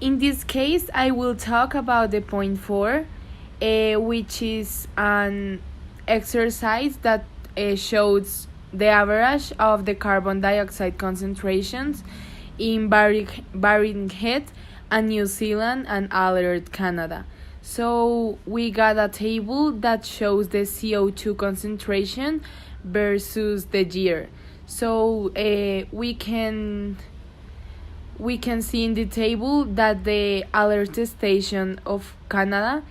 In this case, I will talk about the point 4, which is an exercise that shows the average of the carbon dioxide concentrations in Baring Head and New Zealand and Alert, Canada. So we got a table that shows the CO2 concentration versus the year. So we can see in the table that the alert station of Canada,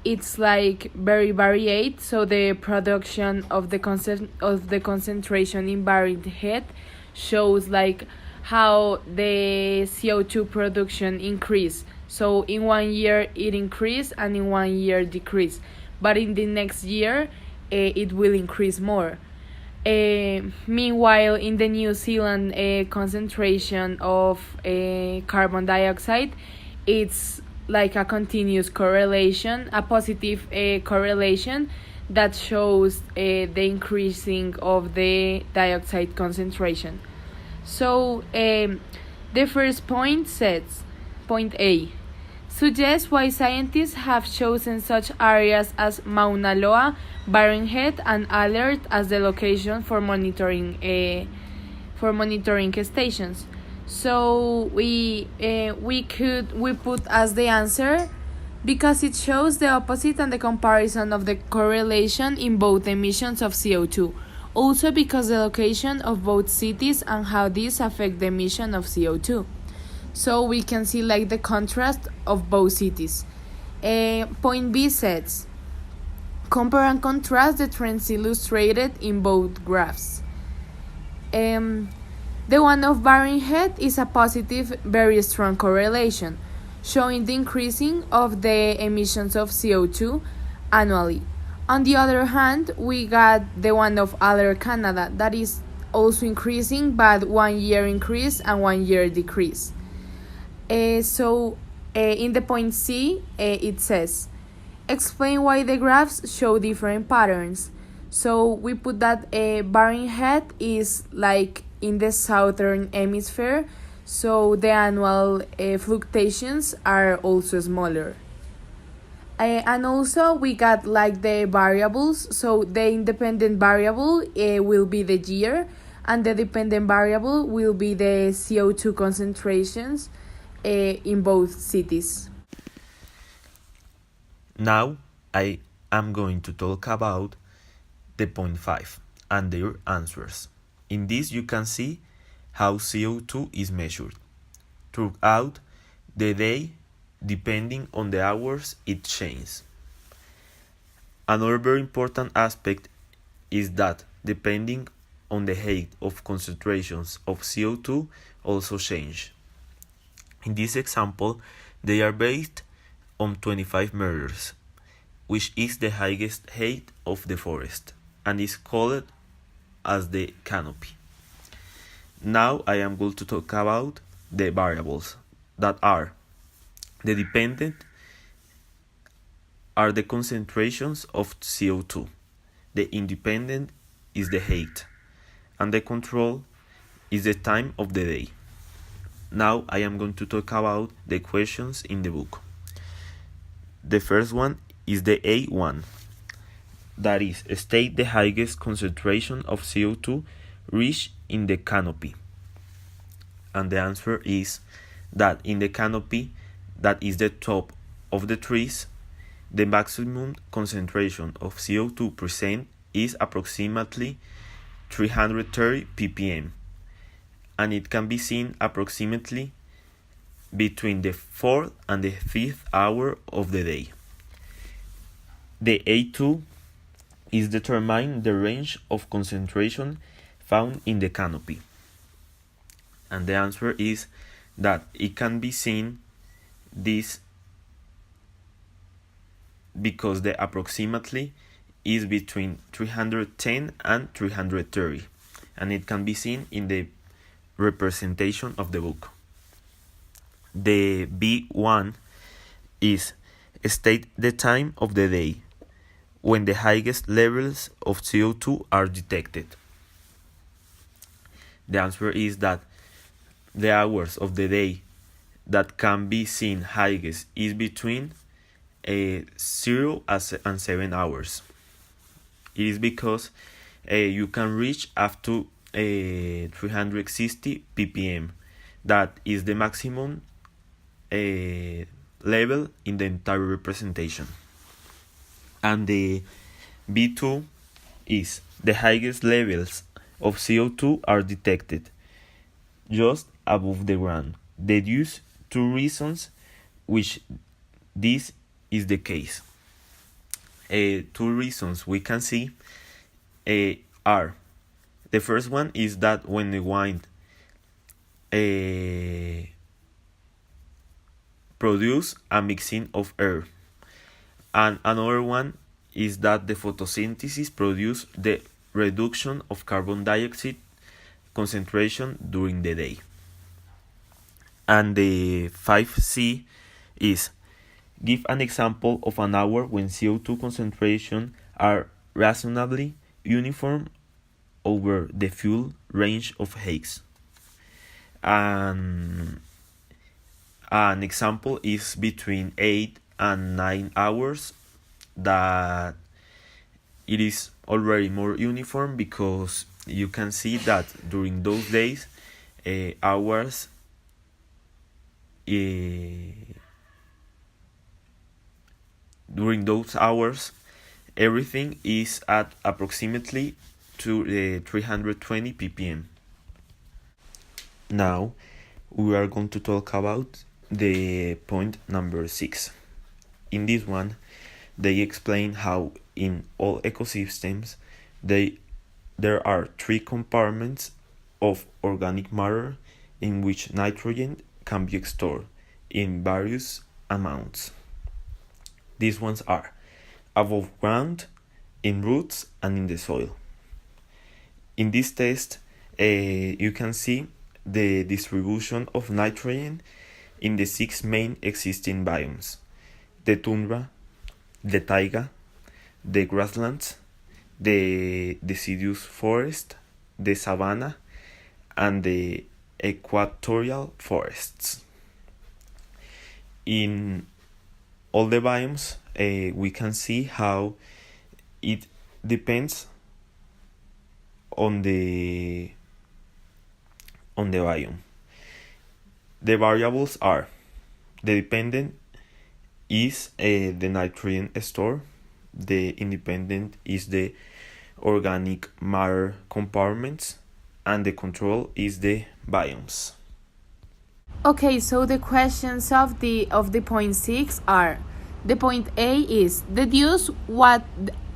it's like very varied. So the production of the concentration in buried head shows like how the CO2 production increase. So in 1 year it increase and in 1 year decrease, but in the next year it will increase more. Meanwhile, in the New Zealand concentration of carbon dioxide, it's like a continuous correlation, a positive correlation that shows the increasing of the dioxide concentration. So the first point says, point A, suggests why scientists have chosen such areas as Mauna Loa, Barren Head, and Alert as the location for monitoring stations. So we put as the answer because it shows the opposite and the comparison of the correlation in both emissions of CO2. Also because the location of both cities and how these affect the emission of CO2. So we can see like the contrast of both cities. Point B says, compare and contrast the trends illustrated in both graphs. The one of Barren Head is a positive, very strong correlation, showing the increasing of the emissions of CO2 annually. On the other hand, we got the one of Alert Canada that is also increasing, but 1 year increase and 1 year decrease. In the point C, it says, explain why the graphs show different patterns. So we put that Barren Head is like in the southern hemisphere, so the annual fluctuations are also smaller. And also we got like the variables, so the independent variable will be the year, and the dependent variable will be the CO2 concentrations in both cities. Now I am going to talk about the point 5 and their answers. In this you can see how CO2 is measured throughout the day depending on the hours it changes. Another very important aspect is that depending on the height of concentrations of CO2 also change. In this example, they are based on 25 meters, which is the highest height of the forest, and is called as the canopy. Now I am going to talk about the variables that are the dependent are the concentrations of CO2, the independent is the height, and the control is the time of the day. Now I am going to talk about the questions in the book. The first one is the A1, that is, state the highest concentration of CO2 reached in the canopy. And the answer is that in the canopy, that is the top of the trees, the maximum concentration of CO2 present is approximately 330 ppm, and it can be seen approximately between the 4th and the 5th hour of the day. The A2 is determine the range of concentration found in the canopy, and the answer is that it can be seen this because the approximately is between 310 and 330, and it can be seen in the representation of the book. The B1 is state the time of the day when the highest levels of CO2 are detected. The answer is that the hours of the day that can be seen highest is between 0 and 7 hours. It is because you can reach up to 360 ppm. That is the maximum level in the entire representation. And the B2 is the highest levels of CO2 are detected just above the ground. Deduce two reasons which this is the case. Two reasons we can see are: the first one is that when the wind produce a mixing of air, and another one is that the photosynthesis produce the reduction of carbon dioxide concentration during the day. And the 5C is: give an example of an hour when CO2 concentration are reasonably uniform over the full range of heights. And an example is between 8 and 9 hours, that it is already more uniform because you can see that during those days hours during those hours everything is at approximately to 320 ppm. Now we are going to talk about the point number 6. In this one, they explain how in all ecosystems there are 3 compartments of organic matter in which nitrogen can be stored in various amounts. These ones are above ground, in roots, and in the soil. In this test, you can see the distribution of nitrogen in the 6 main existing biomes: the tundra, the taiga, the grasslands, the deciduous forest, the savanna, and the equatorial forests. In all the biomes, we can see how it depends on the biome. The variables are: the dependent is the nitrogen store, the independent is the organic matter compartments, and the control is the biomes. Okay, so the questions of the point 6 are: the point A is deduce what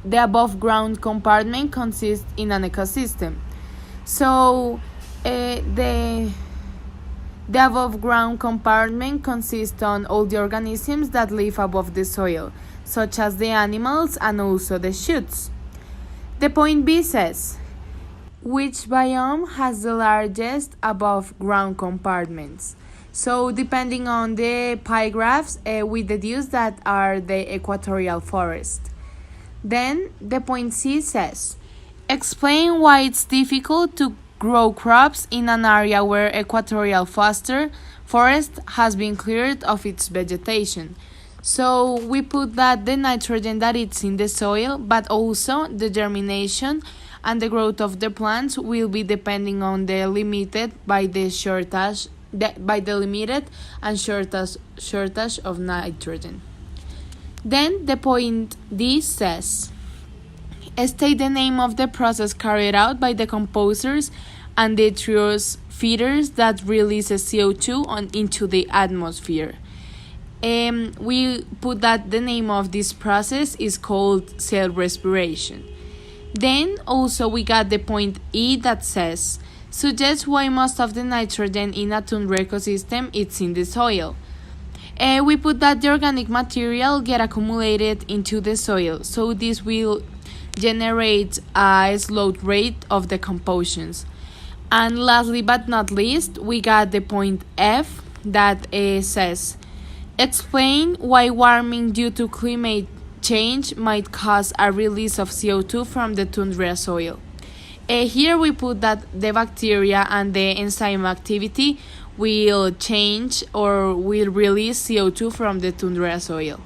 the above ground compartment consists in an ecosystem. So the above ground compartment consists on all the organisms that live above the soil, such as the animals and also the shoots. The point B says: which biome has the largest above ground compartments? So depending on the pie graphs, we deduce that are the equatorial forest. Then the point C says: explain why it's difficult to grow crops in an area where equatorial forest has been cleared of its vegetation. So we put that the nitrogen that it's in the soil, but also the germination and the growth of the plants will be depending on the limited and shortage of nitrogen. Then the point D says: state the name of the process carried out by the composers and the feeders that releases CO2 into the atmosphere. We put that the name of this process is called cell respiration. Then also we got the point E that says: suggest why most of the nitrogen in a tundra ecosystem is in the soil. We put that the organic material get accumulated into the soil, so this will generate a slow rate of decomposition. And lastly but not least, we got the point F that says: explain why warming due to climate change might cause a release of CO2 from the tundra soil. Here we put that the bacteria and the enzyme activity will change or will release CO2 from the tundra soil.